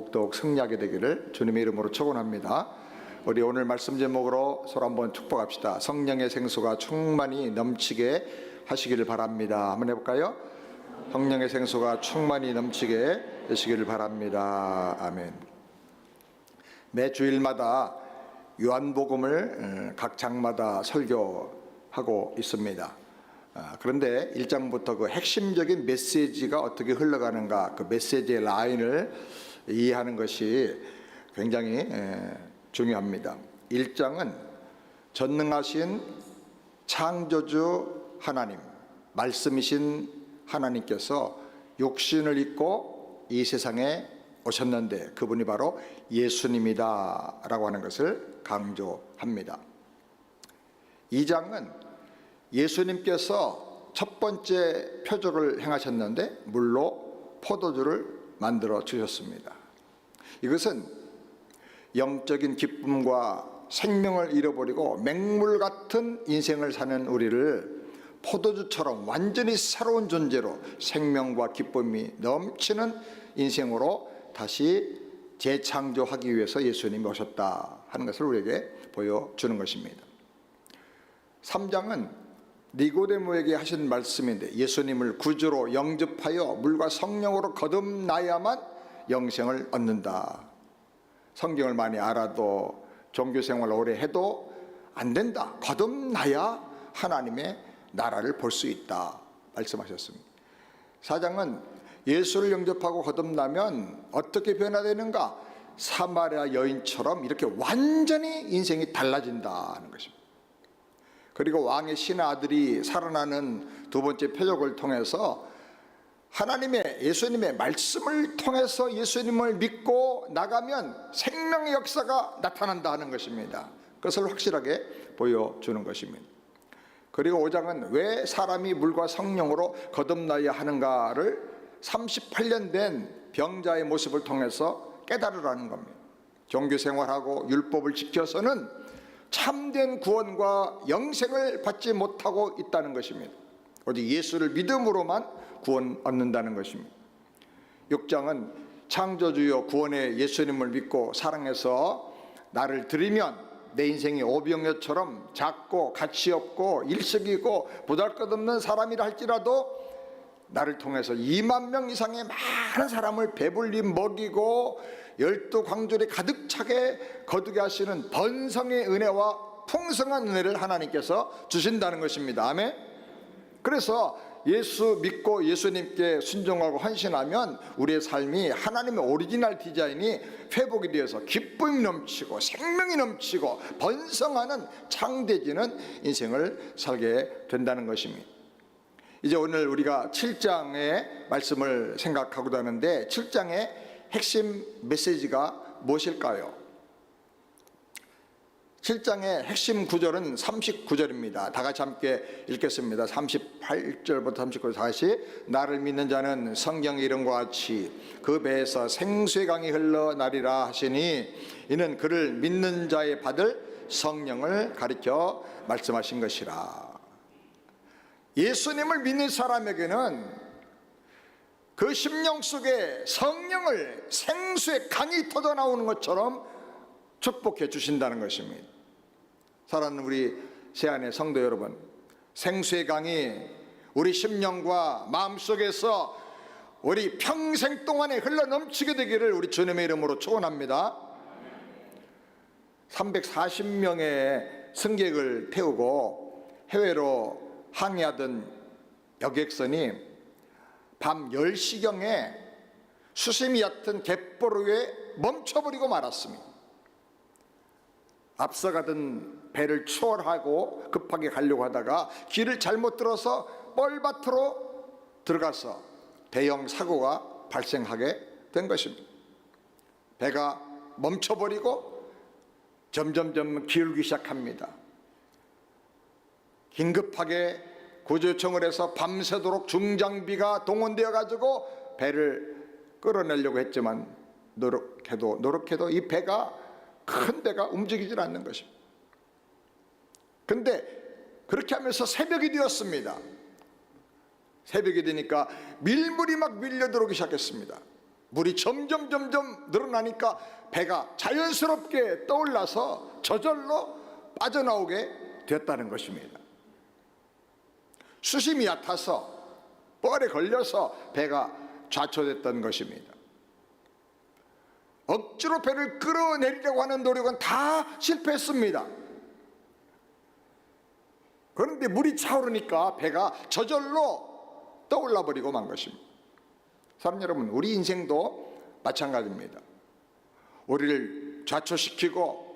더욱더욱 승리하게 되기를 주님의 이름으로 축원합니다. 우리 오늘 말씀 제목으로 서로 한번 축복합시다. 성령의 생수가 충만히 넘치게 하시기를 바랍니다. 한번 해볼까요? 성령의 생수가 충만히 넘치게 되시기를 바랍니다. 아멘. 매 주일마다 요한복음을 각 장마다 설교하고 있습니다. 그런데 1장부터 그 핵심적인 메시지가 어떻게 흘러가는가, 그 메시지의 라인을 이해하는 것이 굉장히 중요합니다. 1장은 전능하신 창조주 하나님, 말씀이신 하나님께서 육신을 입고 이 세상에 오셨는데 그분이 바로 예수님이다 라고 하는 것을 강조합니다. 2장은 예수님께서 첫 번째 표적을 행하셨는데 물로 포도주를 만들어 주셨습니다. 이것은 영적인 기쁨과 생명을 잃어버리고 맹물 같은 인생을 사는 우리를 포도주처럼 완전히 새로운 존재로 생명과 기쁨이 넘치는 인생으로 다시 재창조하기 위해서 예수님이 오셨다 하는 것을 우리에게 보여주는 것입니다. 3장은 니고데모에게 하신 말씀인데 예수님을 구주로 영접하여 물과 성령으로 거듭나야만 영생을 얻는다. 성경을 많이 알아도 종교생활을 오래 해도 안 된다. 거듭나야 하나님의 나라를 볼 수 있다 말씀하셨습니다. 4장은 예수를 영접하고 거듭나면 어떻게 변화되는가? 사마리아 여인처럼 이렇게 완전히 인생이 달라진다는 것입니다. 그리고 왕의 신아들이 살아나는 두 번째 표적을 통해서 하나님의 예수님의 말씀을 통해서 예수님을 믿고 나가면 생명의 역사가 나타난다 하는 것입니다. 그것을 확실하게 보여주는 것입니다. 그리고 5장은 왜 사람이 물과 성령으로 거듭나야 하는가를 38년 된 병자의 모습을 통해서 깨달으라는 겁니다. 종교생활하고 율법을 지켜서는 참된 구원과 영생을 받지 못하고 있다는 것입니다. 오직 예수를 믿음으로만 구원 얻는다는 것입니다. 6장은 창조주여 구원의 예수님을 믿고 사랑해서 나를 드리면 내 인생이 오병이어처럼 작고 가치없고 일식이고 보잘것없는 사람이라 할지라도 나를 통해서 2만 명 이상의 많은 사람을 배불리 먹이고 12광줄이 가득 차게 거두게 하시는 번성의 은혜와 풍성한 은혜를 하나님께서 주신다는 것입니다. 아멘. 그래서 예수 믿고 예수님께 순종하고 헌신하면 우리의 삶이 하나님의 오리지널 디자인이 회복이 되어서 기쁨이 넘치고 생명이 넘치고 번성하는 창대해지는 인생을 살게 된다는 것입니다. 이제 오늘 우리가 7장의 말씀을 생각하고자 하는데 7장의 핵심 메시지가 무엇일까요? 7장의 핵심 구절은 39절입니다. 다 같이 함께 읽겠습니다. 38절부터 39절 다시. 나를 믿는 자는 성경 이름과 같이 그 배에서 생수의 강이 흘러나리라 하시니 이는 그를 믿는 자의 받을 성령을 가리켜 말씀하신 것이라. 예수님을 믿는 사람에게는 그 심령 속에 성령을 생수의 강이 터져나오는 것처럼 축복해 주신다는 것입니다. 사랑하는 우리 세안의 성도 여러분, 생수의 강이 우리 심령과 마음속에서 우리 평생 동안에 흘러넘치게 되기를 우리 주님의 이름으로 축원합니다. 340명의 승객을 태우고 해외로 항해하던 여객선이 밤 10시경에 수심이 얕은 갯보루에 멈춰버리고 말았습니다. 앞서가던 배를 추월하고 급하게 가려고 하다가 길을 잘못 들어서 뻘밭으로 들어가서 대형 사고가 발생하게 된 것입니다. 배가 멈춰버리고 점점점 기울기 시작합니다. 긴급하게 구조 요청을 해서 밤새도록 중장비가 동원되어 가지고 배를 끌어내려고 했지만 노력해도 이 배가 큰 배가 움직이질 않는 것입니다. 그런데 그렇게 하면서 새벽이 되었습니다. 새벽이 되니까 밀물이 막 밀려 들어오기 시작했습니다. 물이 점점 늘어나니까 배가 자연스럽게 떠올라서 저절로 빠져나오게 됐다는 것입니다. 수심이 얕아서 뻘에 걸려서 배가 좌초됐던 것입니다. 억지로 배를 끌어내리려고 하는 노력은 다 실패했습니다. 그런데 물이 차오르니까 배가 저절로 떠올라 버리고 만 것입니다. 사랑 여러분, 우리 인생도 마찬가지입니다. 우리를 좌초시키고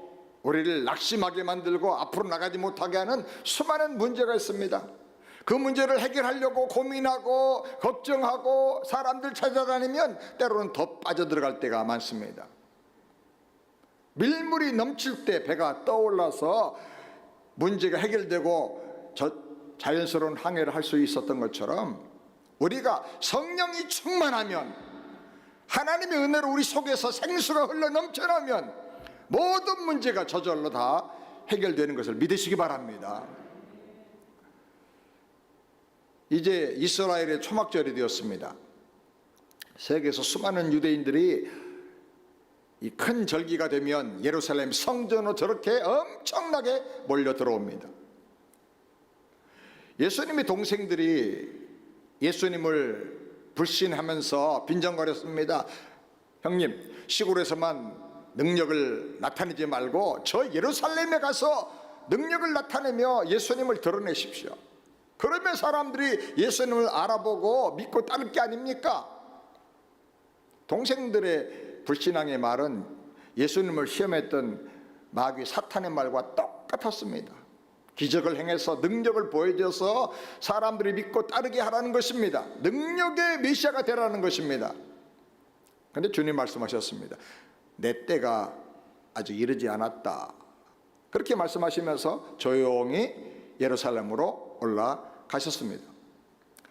우리를 낙심하게 만들고 앞으로 나가지 못하게 하는 수많은 문제가 있습니다. 그 문제를 해결하려고 고민하고 걱정하고 사람들 찾아다니면 때로는 더 빠져들어갈 때가 많습니다. 밀물이 넘칠 때 배가 떠올라서 문제가 해결되고 자연스러운 항해를 할 수 있었던 것처럼, 우리가 성령이 충만하면, 하나님의 은혜로 우리 속에서 생수가 흘러 넘쳐나면 모든 문제가 저절로 다 해결되는 것을 믿으시기 바랍니다. 이제 이스라엘의 초막절이 되었습니다. 세계에서 수많은 유대인들이 이 큰 절기가 되면 예루살렘 성전으로 저렇게 엄청나게 몰려 들어옵니다. 예수님의 동생들이 예수님을 불신하면서 빈정거렸습니다. 형님, 시골에서만 능력을 나타내지 말고 저 예루살렘에 가서 능력을 나타내며 예수님을 드러내십시오. 그러면 사람들이 예수님을 알아보고 믿고 따를 게 아닙니까? 동생들의 불신앙의 말은 예수님을 시험했던 마귀 사탄의 말과 똑같았습니다. 기적을 행해서 능력을 보여줘서 사람들이 믿고 따르게 하라는 것입니다. 능력의 메시아가 되라는 것입니다. 그런데 주님 말씀하셨습니다. 내 때가 아직 이르지 않았다. 그렇게 말씀하시면서 조용히 예루살렘으로 올라가셨습니다.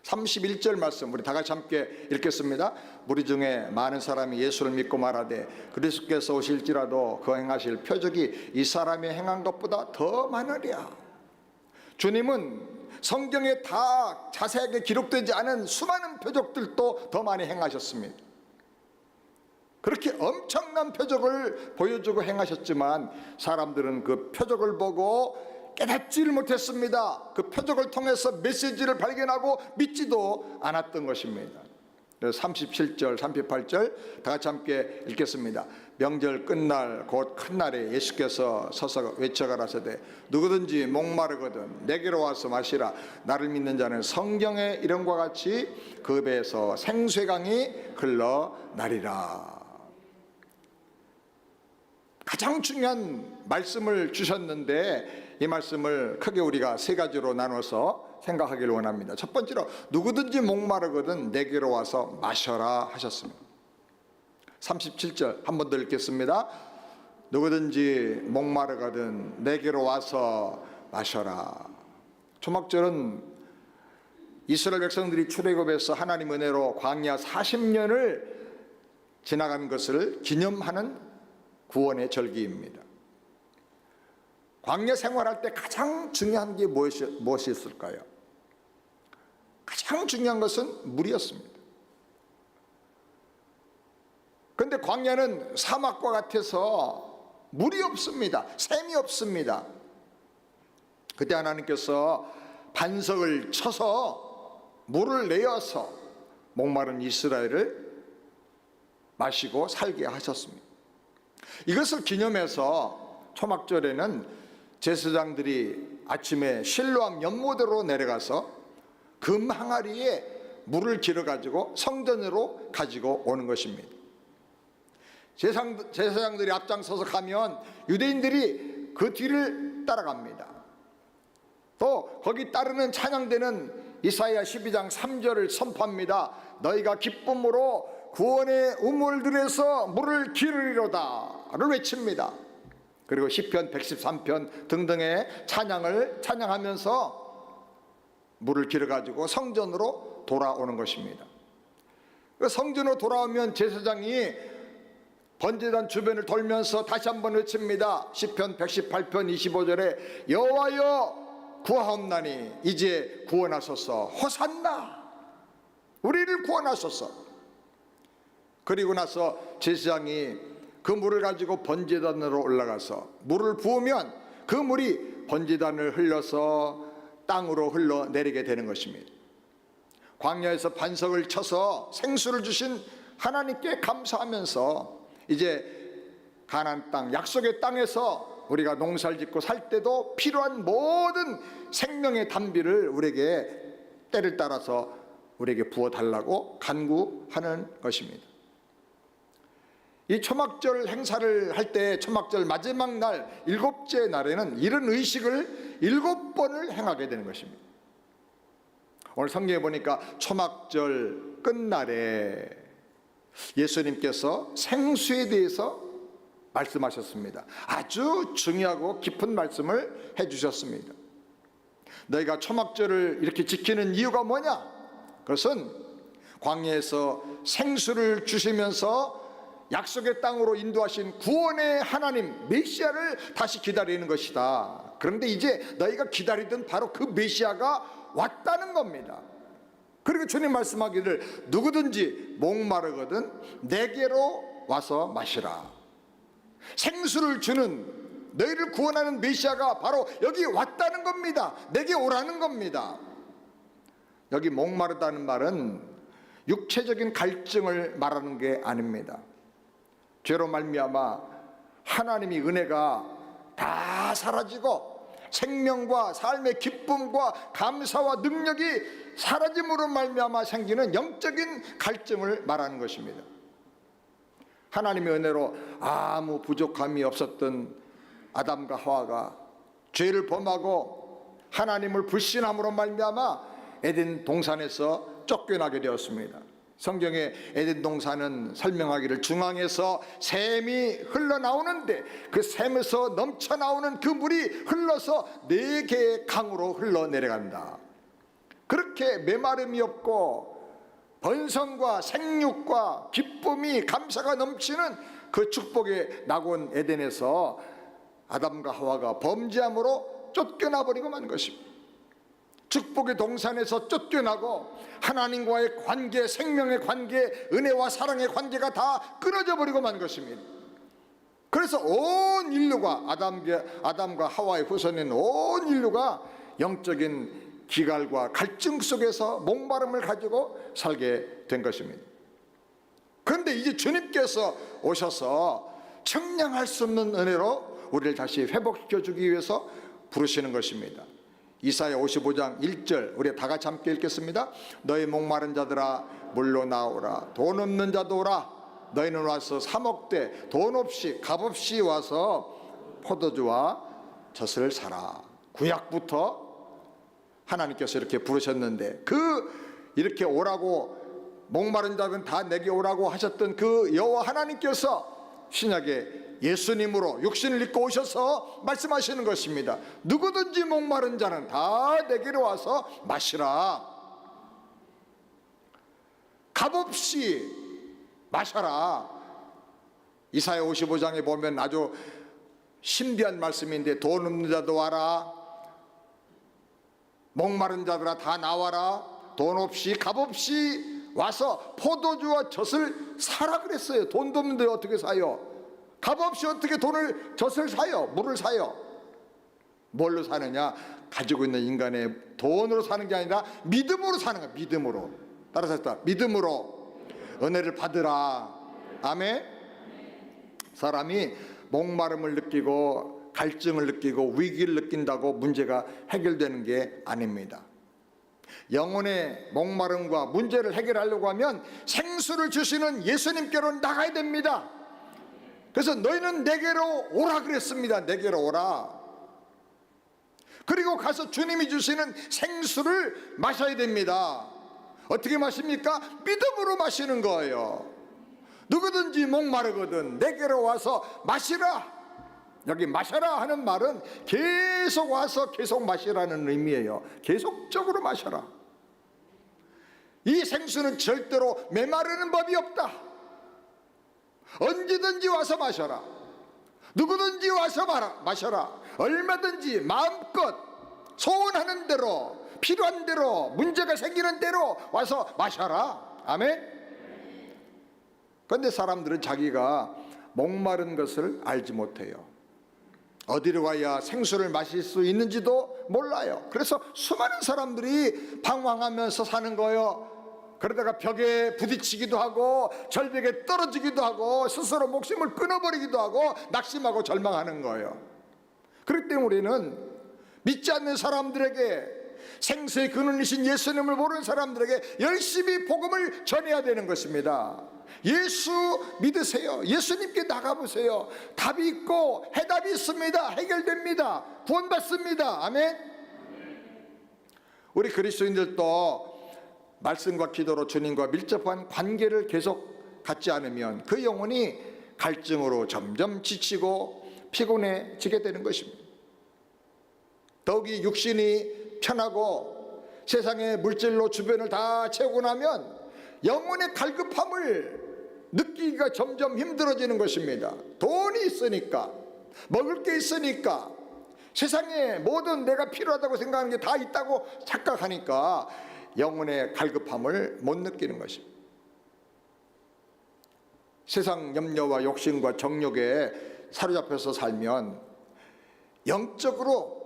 31절 말씀 우리 다 같이 함께 읽겠습니다. 무리 중에 많은 사람이 예수를 믿고 말하되 그리스도께서 오실지라도 그 행하실 표적이 이 사람이 행한 것보다 더 많으랴. 주님은 성경에 다 자세하게 기록되지 않은 수많은 표적들도 더 많이 행하셨습니다. 그렇게 엄청난 표적을 보여주고 행하셨지만 사람들은 그 표적을 보고 깨닫지를 못했습니다. 그 표적을 통해서 메시지를 발견하고 믿지도 않았던 것입니다. 37절 38절 다 같이 함께 읽겠습니다. 명절 끝날 곧 큰 날에 예수께서 서서 외쳐가라사대 누구든지 목마르거든 내게로 와서 마시라. 나를 믿는 자는 성경의 이름과 같이 그 배에서 생수의 강이 흘러나리라. 가장 중요한 말씀을 주셨는데 이 말씀을 크게 우리가 세 가지로 나눠서 생각하기를 원합니다. 첫 번째로 누구든지 목마르거든 내게로 와서 마셔라 하셨습니다. 37절 한 번 더 읽겠습니다. 누구든지 목마르거든 내게로 와서 마셔라. 초막절은 이스라엘 백성들이 출애굽에서 하나님 은혜로 광야 40년을 지나간 것을 기념하는 구원의 절기입니다. 광야 생활할 때 가장 중요한 게 무엇이었을까요? 가장 중요한 것은 물이었습니다. 그런데 광야는 사막과 같아서 물이 없습니다. 샘이 없습니다. 그때 하나님께서 반석을 쳐서 물을 내어서 목마른 이스라엘을 마시고 살게 하셨습니다. 이것을 기념해서 초막절에는 제사장들이 아침에 실로암 연못으로 내려가서 금 항아리에 물을 길어 가지고 성전으로 가지고 오는 것입니다. 제사장들이 앞장서서 가면 유대인들이 그 뒤를 따라갑니다. 또 거기 따르는 찬양대는 이사야 12장 3절을 선포합니다. 너희가 기쁨으로 구원의 우물들에서 물을 기르리로다를 외칩니다. 그리고 시편 113편 등등의 찬양을 찬양하면서 물을 길어가지고 성전으로 돌아오는 것입니다. 성전으로 돌아오면 제사장이 번제단 주변을 돌면서 다시 한번 외칩니다. 시편 118편 25절에 여호와여 구하옵나니 이제 구원하소서. 호산나 우리를 구원하소서. 그리고 나서 제사장이 그 물을 가지고 번제단으로 올라가서 물을 부으면 그 물이 번제단을 흘러서 땅으로 흘러내리게 되는 것입니다. 광야에서 반석을 쳐서 생수를 주신 하나님께 감사하면서 이제 가나안 땅, 약속의 땅에서 우리가 농사를 짓고 살 때도 필요한 모든 생명의 단비를 우리에게 때를 따라서 우리에게 부어달라고 간구하는 것입니다. 이 초막절 행사를 할 때 초막절 마지막 날 7째 날에는 이런 의식을 7번을 행하게 되는 것입니다. 오늘 성경에 보니까 초막절 끝날에 예수님께서 생수에 대해서 말씀하셨습니다. 아주 중요하고 깊은 말씀을 해주셨습니다. 너희가 초막절을 이렇게 지키는 이유가 뭐냐? 그것은 광야에서 생수를 주시면서 약속의 땅으로 인도하신 구원의 하나님 메시아를 다시 기다리는 것이다. 그런데 이제 너희가 기다리던 바로 그 메시아가 왔다는 겁니다. 그리고 주님 말씀하기를 누구든지 목마르거든 내게로 와서 마시라. 생수를 주는 너희를 구원하는 메시아가 바로 여기 왔다는 겁니다. 내게 오라는 겁니다. 여기 목마르다는 말은 육체적인 갈증을 말하는 게 아닙니다. 죄로 말미암아 하나님이 은혜가 다 사라지고 생명과 삶의 기쁨과 감사와 능력이 사라짐으로 말미암아 생기는 영적인 갈증을 말하는 것입니다. 하나님의 은혜로 아무 부족함이 없었던 아담과 하와가 죄를 범하고 하나님을 불신함으로 말미암아 에덴 동산에서 쫓겨나게 되었습니다. 성경에 에덴 동산은 설명하기를 중앙에서 샘이 흘러나오는데 그 샘에서 넘쳐나오는 그 물이 흘러서 4개의 강으로 흘러내려간다. 그렇게 메마름이 없고 번성과 생육과 기쁨이 감사가 넘치는 그 축복의 낙원 에덴에서 아담과 하와가 범죄함으로 쫓겨나 버리고 만 것입니다. 축복의 동산에서 쫓겨나고 하나님과의 관계, 생명의 관계, 은혜와 사랑의 관계가 다 끊어져 버리고 만 것입니다. 그래서 온 인류가 아담과 하와의 후손인 온 인류가 영적인 기갈과 갈증 속에서 목마름을 가지고 살게 된 것입니다. 그런데 이제 주님께서 오셔서 청량할 수 없는 은혜로 우리를 다시 회복시켜 주기 위해서 부르시는 것입니다. 이사야 55장 1절 우리 다 같이 함께 읽겠습니다. 너희 목마른 자들아 물로 나오라. 돈 없는 자도 오라. 너희는 와서 사 먹되 돈 없이 값없이 와서 포도주와 젖을 사라. 구약부터 하나님께서 이렇게 부르셨는데 이렇게 오라고 목마른 자들은 다 내게 오라고 하셨던 그 여호와 하나님께서 신약에 예수님으로 육신을 입고 오셔서 말씀하시는 것입니다. 누구든지 목마른 자는 다 내게로 와서 마시라. 값없이 마셔라. 이사야 55장에 보면 아주 신비한 말씀인데 돈 없는 자도 와라. 목마른 자들아 다 나와라. 돈 없이 값없이 와서 포도주와 젖을 사라 그랬어요. 돈도 없는데 어떻게 사요? 값없이 어떻게 젖을 사요? 물을 사요? 뭘로 사느냐? 가지고 있는 인간의 돈으로 사는 게 아니라 믿음으로 사는 거야. 믿음으로. 따라서 했다. 믿음으로 은혜를 받으라. 아멘. 사람이 목마름을 느끼고 갈증을 느끼고 위기를 느낀다고 문제가 해결되는 게 아닙니다. 영혼의 목마름과 문제를 해결하려고 하면 생수를 주시는 예수님께로 나가야 됩니다. 그래서 너희는 내게로 오라 그랬습니다. 내게로 오라. 그리고 가서 주님이 주시는 생수를 마셔야 됩니다. 어떻게 마십니까? 믿음으로 마시는 거예요. 누구든지 목마르거든 내게로 와서 마시라. 여기 마셔라 하는 말은 계속 와서 계속 마시라는 의미예요. 계속적으로 마셔라. 이 생수는 절대로 메마르는 법이 없다. 언제든지 와서 마셔라. 누구든지 와서 마셔라. 얼마든지 마음껏 소원하는 대로 필요한 대로 문제가 생기는 대로 와서 마셔라. 아멘. 그런데 사람들은 자기가 목마른 것을 알지 못해요. 어디로 가야 생수를 마실 수 있는지도 몰라요. 그래서 수많은 사람들이 방황하면서 사는 거예요. 그러다가 벽에 부딪히기도 하고 절벽에 떨어지기도 하고 스스로 목숨을 끊어버리기도 하고 낙심하고 절망하는 거예요. 그렇기 때문에 우리는 믿지 않는 사람들에게, 생수의 근원이신 예수님을 모르는 사람들에게 열심히 복음을 전해야 되는 것입니다. 예수 믿으세요. 예수님께 나가보세요. 답이 있고 해답이 있습니다. 해결됩니다. 구원받습니다. 아멘. 우리 그리스도인들도 말씀과 기도로 주님과 밀접한 관계를 계속 갖지 않으면 그 영혼이 갈증으로 점점 지치고 피곤해지게 되는 것입니다. 더욱이 육신이 편하고 세상의 물질로 주변을 다 채우고 나면 영혼의 갈급함을 느끼기가 점점 힘들어지는 것입니다. 돈이 있으니까, 먹을 게 있으니까, 세상에 모든 내가 필요하다고 생각하는 게 다 있다고 착각하니까 영혼의 갈급함을 못 느끼는 것입니다. 세상 염려와 욕심과 정욕에 사로잡혀서 살면 영적으로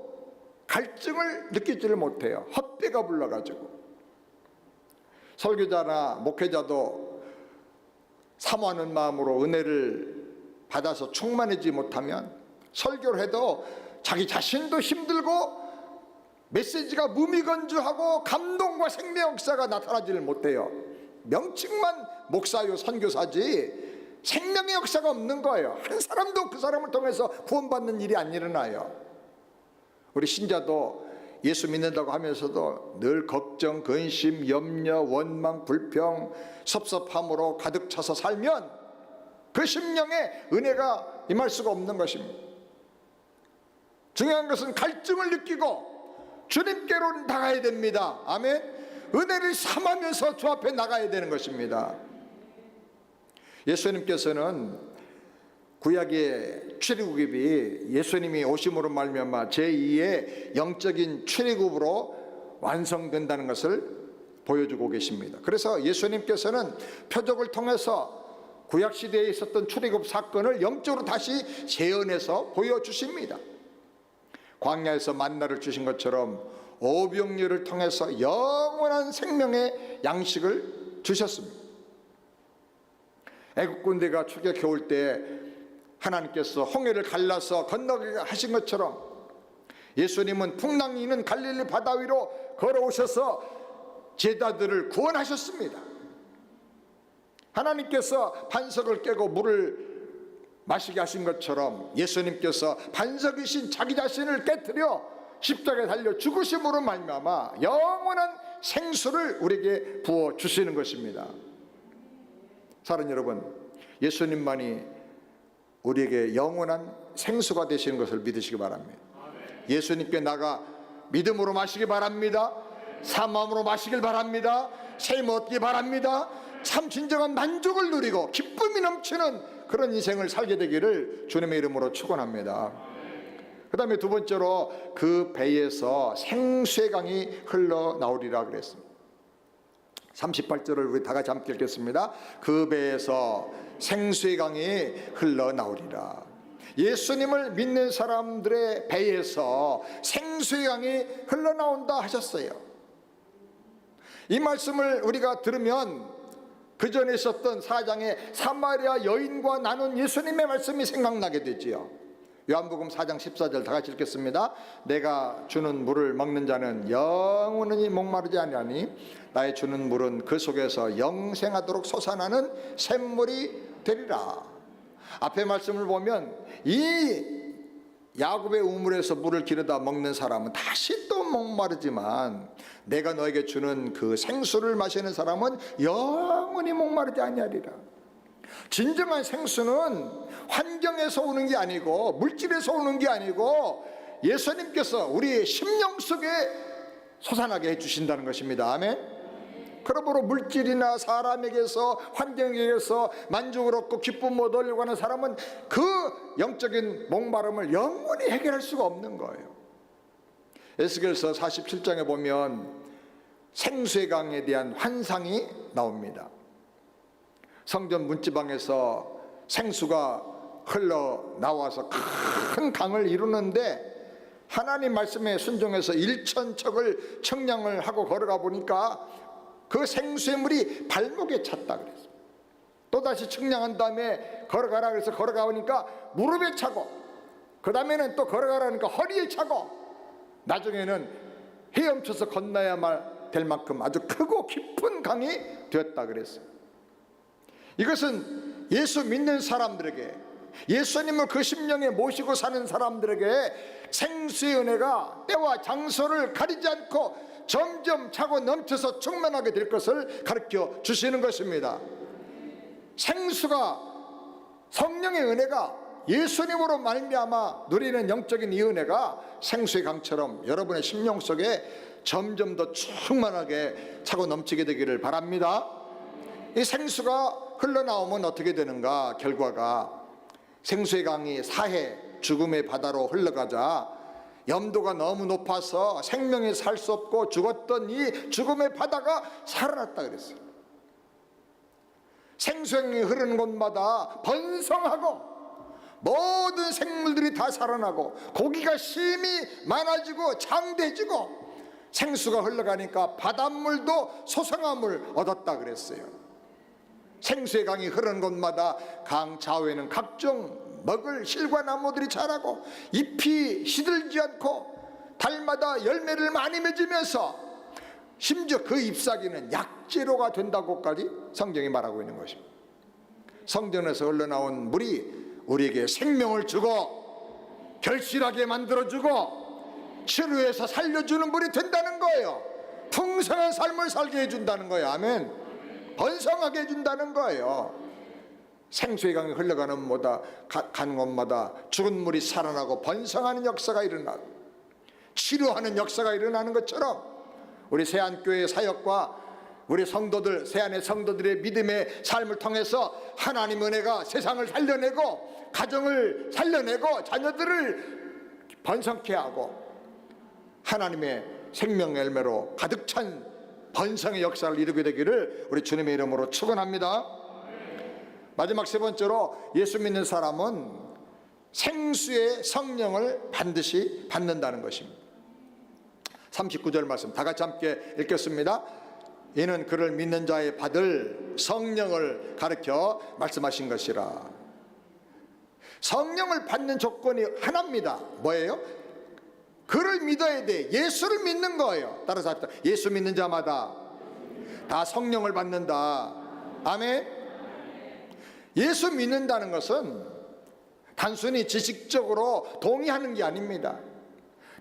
갈증을 느끼지를 못해요. 헛배가 불러가지고. 설교자나 목회자도 사모하는 마음으로 은혜를 받아서 충만하지 못하면 설교를 해도 자기 자신도 힘들고 메시지가 무미건조하고 감동과 생명 역사가 나타나지를 못해요. 명칭만 목사요 선교사지 생명의 역사가 없는 거예요. 한 사람도 그 사람을 통해서 구원받는 일이 안 일어나요. 우리 신자도 예수 믿는다고 하면서도 늘 걱정, 근심, 염려, 원망, 불평, 섭섭함으로 가득 차서 살면 그 심령에 은혜가 임할 수가 없는 것입니다. 중요한 것은 갈증을 느끼고 주님께로 나가야 됩니다. 아멘. 은혜를 삼으면서 주 앞에 나가야 되는 것입니다. 예수님께서는 구약의 출애굽이 예수님이 오심으로 말미암아 제2의 영적인 출애굽으로 완성된다는 것을 보여주고 계십니다. 그래서 예수님께서는 표적을 통해서 구약시대에 있었던 출애굽 사건을 영적으로 다시 재현해서 보여주십니다. 광야에서 만나를 주신 것처럼 오병이어를 통해서 영원한 생명의 양식을 주셨습니다. 애국 군대가 추격해 올 때 하나님께서 홍해를 갈라서 건너게 하신 것처럼 예수님은 풍랑이 있는 갈릴리 바다 위로 걸어오셔서 제자들을 구원하셨습니다. 하나님께서 반석을 깨고 물을 마시게 하신 것처럼 예수님께서 반석이신 자기 자신을 깨뜨려 십자가에 달려 죽으심으로 말미암아 영원한 생수를 우리에게 부어 주시는 것입니다. 사랑하는 여러분, 예수님만이 우리에게 영원한 생수가 되시는 것을 믿으시기 바랍니다. 예수님께 나가 믿음으로 마시기 바랍니다. 사마음으로 마시길 바랍니다. 샘 얻기 바랍니다. 참 진정한 만족을 누리고 기쁨이 넘치는 그런 인생을 살게 되기를 주님의 이름으로 축원합니다. 그 다음에 두 번째로 그 배에서 생수의 강이 흘러나오리라 그랬습니다. 38절을 우리 다 같이 함께 읽겠습니다. 그 배에서 생수의 강이 흘러나오리라. 예수님을 믿는 사람들의 배에서 생수의 강이 흘러나온다 하셨어요. 이 말씀을 우리가 들으면 그 전에 있었던 4장의 사마리아 여인과 나눈 예수님의 말씀이 생각나게 되지요. 요한복음 4장 14절 다 같이 읽겠습니다. 내가 주는 물을 먹는 자는 영원히 목마르지 아니하니 나의 주는 물은 그 속에서 영생하도록 솟아나는 샘물이 되리라. 앞에 말씀을 보면 이 야곱의 우물에서 물을 기르다 먹는 사람은 다시 또 목마르지만 내가 너에게 주는 그 생수를 마시는 사람은 영원히 목마르지 아니하리라. 진정한 생수는 환경에서 오는 게 아니고 물질에서 오는 게 아니고 예수님께서 우리의 심령 속에 솟아나게 해주신다는 것입니다. 아멘. 그러므로 물질이나 사람에게서 환경에게서 만족을 얻고 기쁨을 얻으려고 하는 사람은 그 영적인 목마름을 영원히 해결할 수가 없는 거예요. 에스겔서 47장에 보면 생수의 강에 대한 환상이 나옵니다. 성전 문지방에서 생수가 흘러나와서 큰 강을 이루는데 하나님 말씀에 순종해서 1,000척을 청량을 하고 걸어가 보니까 그 생수의 물이 발목에 찼다 그랬어요. 또다시 청량한 다음에 걸어가라 그래서 걸어가 보니까 무릎에 차고, 그 다음에는 또 걸어가라 하니까 허리에 차고, 나중에는 헤엄쳐서 건너야만 될 만큼 아주 크고 깊은 강이 되었다 그랬어요. 이것은 예수 믿는 사람들에게, 예수님을 그 심령에 모시고 사는 사람들에게 생수의 은혜가 때와 장소를 가리지 않고 점점 차고 넘쳐서 충만하게 될 것을 가르쳐 주시는 것입니다. 생수가, 성령의 은혜가, 예수님으로 말미암아 누리는 영적인 이 은혜가 생수의 강처럼 여러분의 심령 속에 점점 더 충만하게 차고 넘치게 되기를 바랍니다. 이 생수가 흘러나오면 어떻게 되는가? 결과가 생수의 강이 사해 죽음의 바다로 흘러가자 염도가 너무 높아서 생명이 살 수 없고 죽었던 이 죽음의 바다가 살아났다 그랬어요. 생수강이 흐르는 곳마다 번성하고 모든 생물들이 다 살아나고 고기가 심히 많아지고 장대해지고 생수가 흘러가니까 바닷물도 소성함을 얻었다 그랬어요. 생수의 강이 흐르는 곳마다 강 좌우에는 각종 먹을 실과 나무들이 자라고 잎이 시들지 않고 달마다 열매를 많이 맺으면서 심지어 그 잎사귀는 약재료가 된다고까지 성경이 말하고 있는 것입니다. 성전에서 흘러나온 물이 우리에게 생명을 주고 결실하게 만들어주고 치료해서 살려주는 물이 된다는 거예요. 풍성한 삶을 살게 해준다는 거예요. 아멘. 번성하게 해준다는 거예요. 생수의 강이 흘러가는 가는 곳마다 죽은 물이 살아나고 번성하는 역사가 일어나고 치료하는 역사가 일어나는 것처럼 우리 세안교회 사역과 우리 성도들, 세안의 성도들의 믿음의 삶을 통해서 하나님 은혜가 세상을 살려내고 가정을 살려내고 자녀들을 번성케 하고 하나님의 생명 열매로 가득 찬 번성의 역사를 이루게 되기를 우리 주님의 이름으로 축원합니다. 마지막 세 번째로 예수 믿는 사람은 생수의 성령을 반드시 받는다는 것입니다. 39절 말씀 다 같이 함께 읽겠습니다. 이는 그를 믿는 자의 받을 성령을 가르쳐 말씀하신 것이라. 성령을 받는 조건이 하나입니다. 뭐예요? 그를 믿어야 돼. 예수를 믿는 거예요. 따라서 합시다. 예수 믿는 자마다 다 성령을 받는다. 아멘. 예수 믿는다는 것은 단순히 지식적으로 동의하는 게 아닙니다.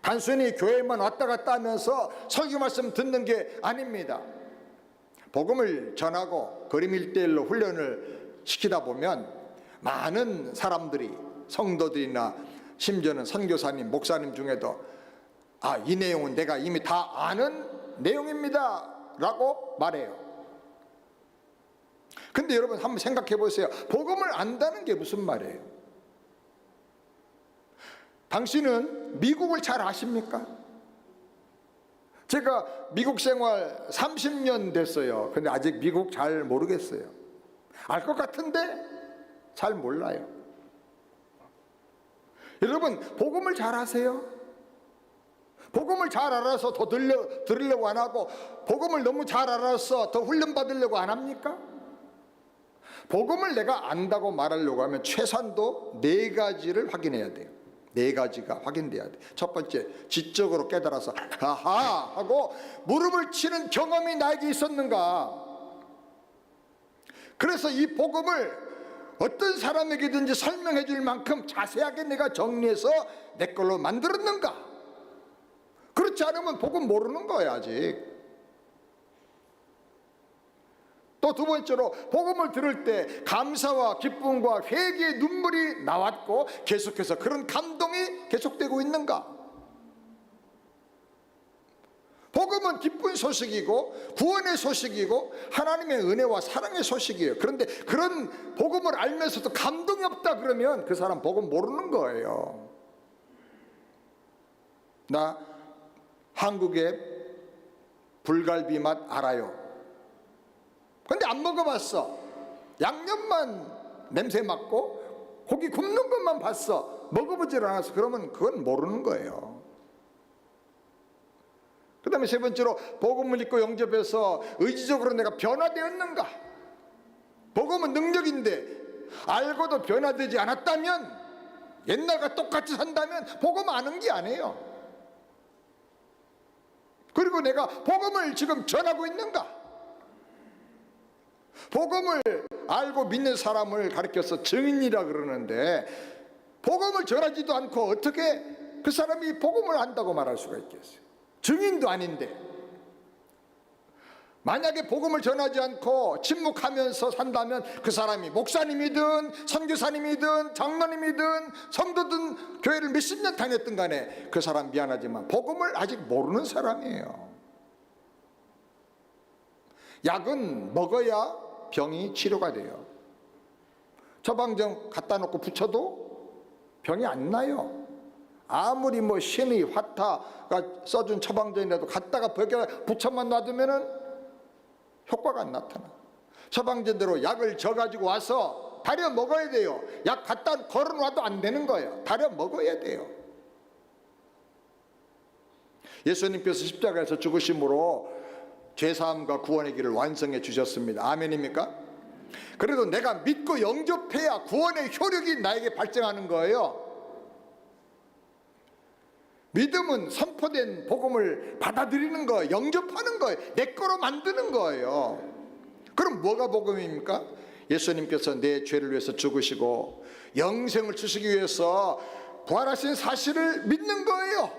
단순히 교회만 왔다 갔다 하면서 설교 말씀 듣는 게 아닙니다. 복음을 전하고 그림 1:1로 훈련을 시키다 보면 많은 사람들이, 성도들이나 심지어는 선교사님, 목사님 중에도 이 내용은 내가 이미 다 아는 내용입니다 라고 말해요. 근데 여러분 한번 생각해 보세요. 복음을 안다는 게 무슨 말이에요? 당신은 미국을 잘 아십니까? 제가 미국 생활 30년 됐어요. 근데 아직 미국 잘 모르겠어요. 알 것 같은데 잘 몰라요. 여러분 복음을 잘 아세요? 복음을 잘 알아서 더 들으려고 안 하고 복음을 너무 잘 알아서 더 훈련받으려고 안 합니까? 복음을 내가 안다고 말하려고 하면 최소한도 4가지를 확인해야 돼요. 4가지가 확인돼야 돼. 첫 번째, 지적으로 깨달아서 아하 하고 무릎을 치는 경험이 나에게 있었는가. 그래서 이 복음을 어떤 사람에게든지 설명해 줄 만큼 자세하게 내가 정리해서 내 걸로 만들었는가. 그렇지 않으면 복음 모르는 거예요. 아직. 또 두 번째로 복음을 들을 때 감사와 기쁨과 회개의 눈물이 나왔고 계속해서 그런 감동이 계속되고 있는가. 복음은 기쁜 소식이고 구원의 소식이고 하나님의 은혜와 사랑의 소식이에요. 그런데 그런 복음을 알면서도 감동이 없다 그러면 그 사람 복음 모르는 거예요. 나 한국의 불갈비 맛 알아요. 근데 안 먹어봤어. 양념만 냄새 맡고 고기 굽는 것만 봤어. 먹어보질 않았어. 그러면 그건 모르는 거예요. 그 다음에 세 번째로, 복음을 믿고 영접해서 의지적으로 내가 변화되었는가? 복음은 능력인데 알고도 변화되지 않았다면, 옛날과 똑같이 산다면 복음 아는 게 아니에요. 그리고 내가 복음을 지금 전하고 있는가? 복음을 알고 믿는 사람을 가리켜서 증인이라 그러는데, 복음을 전하지도 않고 어떻게 그 사람이 복음을 안다고 말할 수가 있겠어요? 증인도 아닌데. 만약에 복음을 전하지 않고 침묵하면서 산다면 그 사람이 목사님이든 선교사님이든 장로님이든 성도든 교회를 몇십 년 다녔든 간에 그 사람 미안하지만 복음을 아직 모르는 사람이에요. 약은 먹어야 병이 치료가 돼요. 처방전 갖다 놓고 붙여도 병이 안 나요. 아무리 신의 화타가 써준 처방전이라도 갖다가 벽에 붙여만 놔두면은 효과가 안 나타나. 처방전대로 약을 져가지고 와서 다려 먹어야 돼요. 약 갖다 걸어놔도 안 되는 거예요. 다려 먹어야 돼요. 예수님께서 십자가에서 죽으심으로 죄사함과 구원의 길을 완성해 주셨습니다. 아멘입니까? 그래도 내가 믿고 영접해야 구원의 효력이 나에게 발생하는 거예요. 믿음은 선포된 복음을 받아들이는 거예요. 영접하는 거예요. 내 거로 만드는 거예요. 그럼 뭐가 복음입니까? 예수님께서 내 죄를 위해서 죽으시고 영생을 주시기 위해서 부활하신 사실을 믿는 거예요.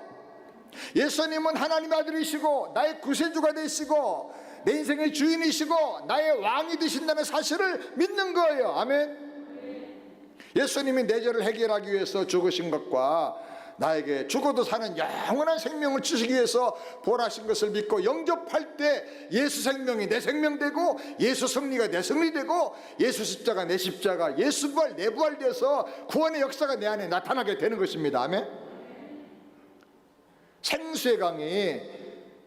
예수님은 하나님의 아들이시고 나의 구세주가 되시고 내 인생의 주인이시고 나의 왕이 되신다는 사실을 믿는 거예요. 아멘. 예수님이 내 죄를 해결하기 위해서 죽으신 것과 나에게 죽어도 사는 영원한 생명을 주시기 위해서 부활하신 것을 믿고 영접할 때 예수 생명이 내 생명 되고 예수 승리가 내 승리 되고 예수 십자가 내 십자가, 예수 부활 내 부활 돼서 구원의 역사가 내 안에 나타나게 되는 것입니다. 아멘. 생수의 강이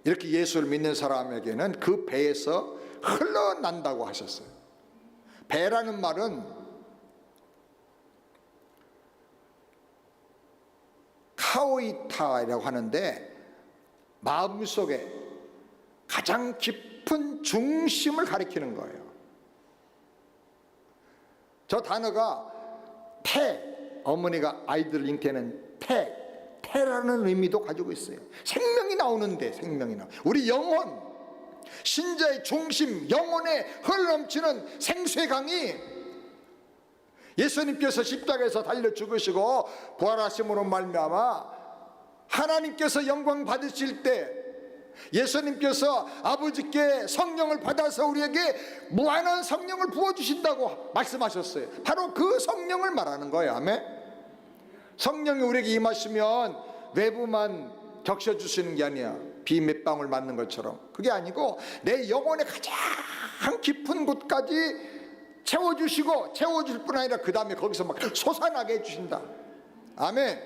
이렇게 예수를 믿는 사람에게는 그 배에서 흘러난다고 하셨어요. 배라는 말은 카오이타라고 하는데 마음속에 가장 깊은 중심을 가리키는 거예요. 저 단어가 태, 어머니가 아이들을 잉태하는 태라는 의미도 가지고 있어요. 생명이 나오는데, 생명이 나와. 우리 영혼, 신자의 중심, 영혼에 흘러넘치는 생수의 강이 예수님께서 십자가에서 달려 죽으시고 부활하심으로 말미암아 하나님께서 영광 받으실 때 예수님께서 아버지께 성령을 받아서 우리에게 무한한 성령을 부어주신다고 말씀하셨어요. 바로 그 성령을 말하는 거예요. 아멘. 성령이 우리에게 임하시면 외부만 적셔주시는 게 아니야. 비 몇 방울 맞는 것처럼. 그게 아니고 내 영혼의 가장 깊은 곳까지 채워주시고, 채워줄 뿐 아니라 그 다음에 거기서 막 솟아나게 해주신다. 아멘.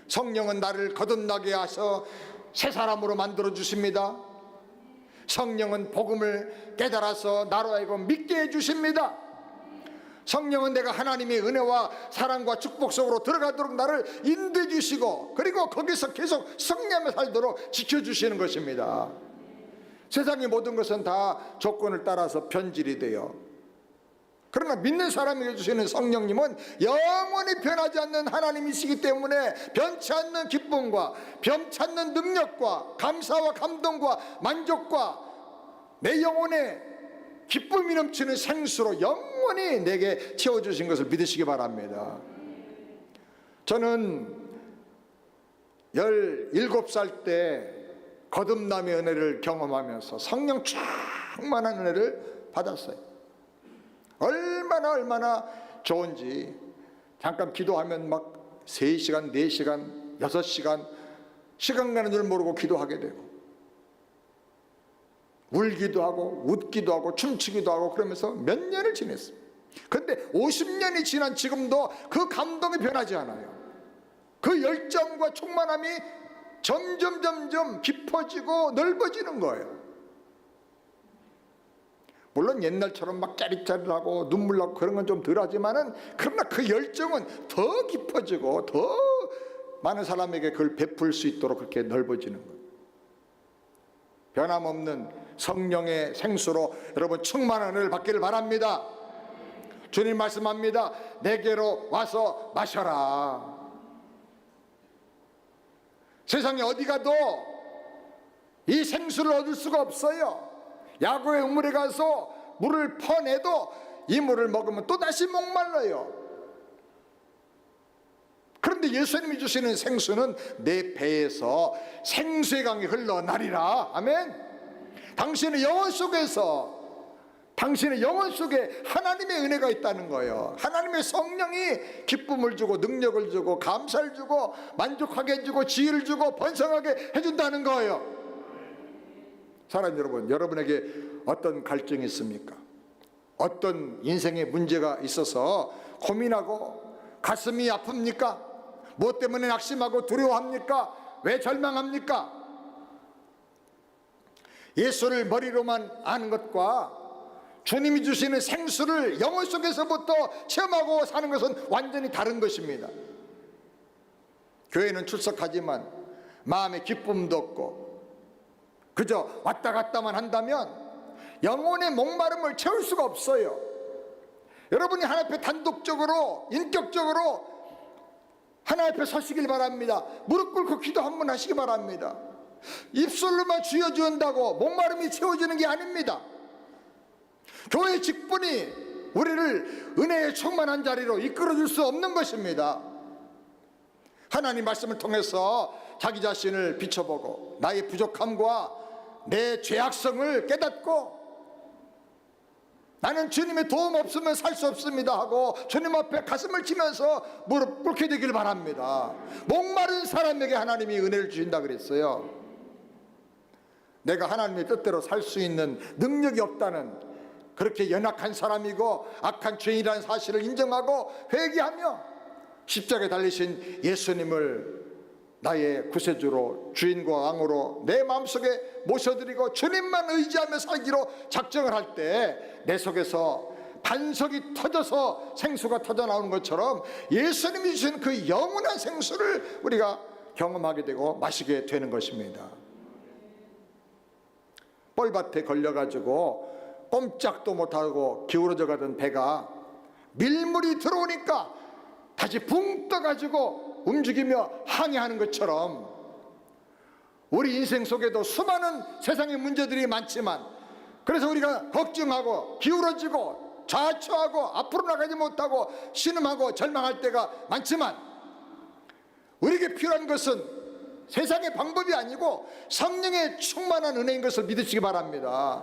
성령은 나를 거듭나게 하셔 새 사람으로 만들어 주십니다. 성령은 복음을 깨달아서 나로 하여금 믿게 해주십니다. 성령은 내가 하나님의 은혜와 사랑과 축복 속으로 들어가도록 나를 인도해 주시고, 그리고 거기서 계속 성령을 살도록 지켜주시는 것입니다. 세상의 모든 것은 다 조건을 따라서 변질이 돼요. 그러나 믿는 사람에게 주시는 성령님은 영원히 변하지 않는 하나님이시기 때문에 변치 않는 기쁨과 변치 않는 능력과 감사와 감동과 만족과 내 영혼에 기쁨이 넘치는 생수로 영원히 내게 채워주신 것을 믿으시기 바랍니다. 저는 17살 때 거듭남의 은혜를 경험하면서 성령 충만한 은혜를 받았어요. 얼마나 좋은지. 잠깐 기도하면 막 3시간, 4시간, 6시간 시간 가는 줄 모르고 기도하게 되고, 울기도 하고 웃기도 하고 춤추기도 하고 그러면서 몇 년을 지냈어요. 그런데 50년이 지난 지금도 그 감동이 변하지 않아요. 그 열정과 충만함이 점점 깊어지고 넓어지는 거예요. 물론 옛날처럼 막 짜릿짜릿하고 눈물 나고 그런 건 좀 덜하지만은, 그러나 그 열정은 더 깊어지고 더 많은 사람에게 그걸 베풀 수 있도록 그렇게 넓어지는 거예요. 변함없는 성령의 생수로 여러분 충만한 은혜를 받기를 바랍니다. 주님 말씀합니다. 내게로 와서 마셔라. 세상에 어디 가도 이 생수를 얻을 수가 없어요. 야구의 우물에 가서 물을 퍼내도 이 물을 먹으면 또다시 목말라요. 그런데 예수님이 주시는 생수는 내 배에서 생수의 강이 흘러나리라. 아멘. 당신의 영혼 속에 하나님의 은혜가 있다는 거예요. 하나님의 성령이 기쁨을 주고 능력을 주고 감사를 주고 만족하게 해주고 지혜를 주고 번성하게 해준다는 거예요. 사랑하는 여러분, 여러분에게 어떤 갈증이 있습니까? 어떤 인생의 문제가 있어서 고민하고 가슴이 아픕니까? 무엇 때문에 낙심하고 두려워합니까? 왜 절망합니까? 예수를 머리로만 아는 것과 주님이 주시는 생수를 영혼 속에서부터 체험하고 사는 것은 완전히 다른 것입니다. 교회는 출석하지만 마음에 기쁨도 없고 그저 왔다 갔다만 한다면 영혼의 목마름을 채울 수가 없어요. 여러분이 하나님 앞에 단독적으로 인격적으로 하나님 앞에 서시길 바랍니다. 무릎 꿇고 기도 한번 하시기 바랍니다. 입술로만 주여 주온다고 목마름이 채워지는 게 아닙니다. 교회 직분이 우리를 은혜의 충만한 자리로 이끌어줄 수 없는 것입니다. 하나님 말씀을 통해서 자기 자신을 비춰보고 나의 부족함과 내 죄악성을 깨닫고 나는 주님의 도움 없으면 살 수 없습니다 하고 주님 앞에 가슴을 치면서 무릎 꿇게 되길 바랍니다. 목마른 사람에게 하나님이 은혜를 주신다 그랬어요. 내가 하나님의 뜻대로 살 수 있는 능력이 없다는, 그렇게 연약한 사람이고 악한 죄인이라는 사실을 인정하고 회개하며 십자가에 달리신 예수님을 나의 구세주로 주인과 왕으로 내 마음속에 모셔드리고 주님만 의지하며 살기로 작정을 할 때 내 속에서 반석이 터져서 생수가 터져나오는 것처럼 예수님이 주신 그 영원한 생수를 우리가 경험하게 되고 마시게 되는 것입니다. 뻘밭에 걸려가지고 꼼짝도 못하고 기울어져 가던 배가 밀물이 들어오니까 다시 붕 떠가지고 움직이며 항해하는 것처럼 우리 인생 속에도 수많은 세상의 문제들이 많지만, 그래서 우리가 걱정하고 기울어지고 좌초하고 앞으로 나가지 못하고 신음하고 절망할 때가 많지만, 우리에게 필요한 것은 세상의 방법이 아니고 성령의 충만한 은혜인 것을 믿으시기 바랍니다.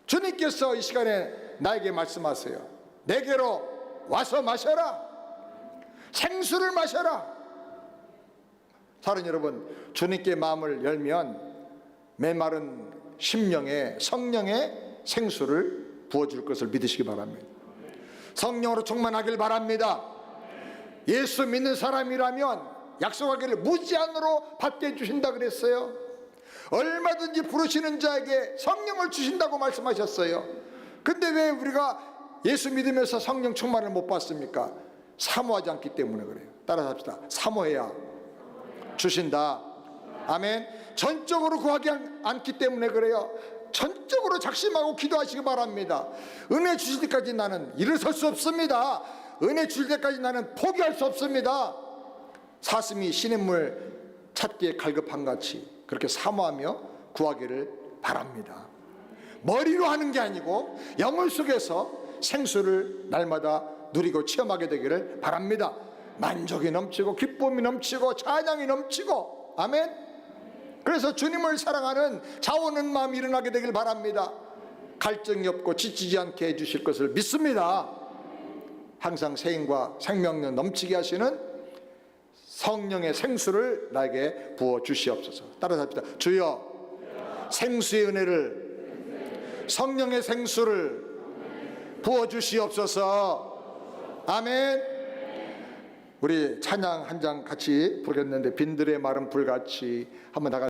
주님께서 이 시간에 나에게 말씀하세요. 내게로 와서 마셔라. 생수를 마셔라. 사랑하는 여러분, 주님께 마음을 열면 메마른 심령에 성령의 생수를 부어줄 것을 믿으시기 바랍니다. 성령으로 충만하길 바랍니다. 예수 믿는 사람이라면 약속하기를 무제한으로 받게 해주신다 그랬어요. 얼마든지 부르시는 자에게 성령을 주신다고 말씀하셨어요. 근데 왜 우리가 예수 믿으면서 성령 충만을 못 받습니까? 사모하지 않기 때문에 그래요. 따라서 합시다. 사모해야 주신다. 아멘. 전적으로 구하지 않기 때문에 그래요. 전적으로 작심하고 기도하시기 바랍니다. 은혜 주실 때까지 나는 일어설 수 없습니다. 은혜 주실 때까지 나는 포기할 수 없습니다. 사슴이 시냇물 찾기에 갈급한 같이 그렇게 사모하며 구하기를 바랍니다. 머리로 하는 게 아니고 영혼 속에서 생수를 날마다 누리고 체험하게 되기를 바랍니다. 만족이 넘치고 기쁨이 넘치고 찬양이 넘치고, 아멘. 그래서 주님을 사랑하는 자원은 마음이 일어나게 되길 바랍니다. 갈증이 없고 지치지 않게 해주실 것을 믿습니다. 항상 생과 생명력 넘치게 하시는 성령의 생수를 나에게 부어 주시옵소서. 따라서 합시다. 주여, 생수의 은혜를, 성령의 생수를 부어 주시옵소서. 아멘. 우리 찬양 한 장 같이 부르겠는데, 빈들의 마른 불같이 한번 나가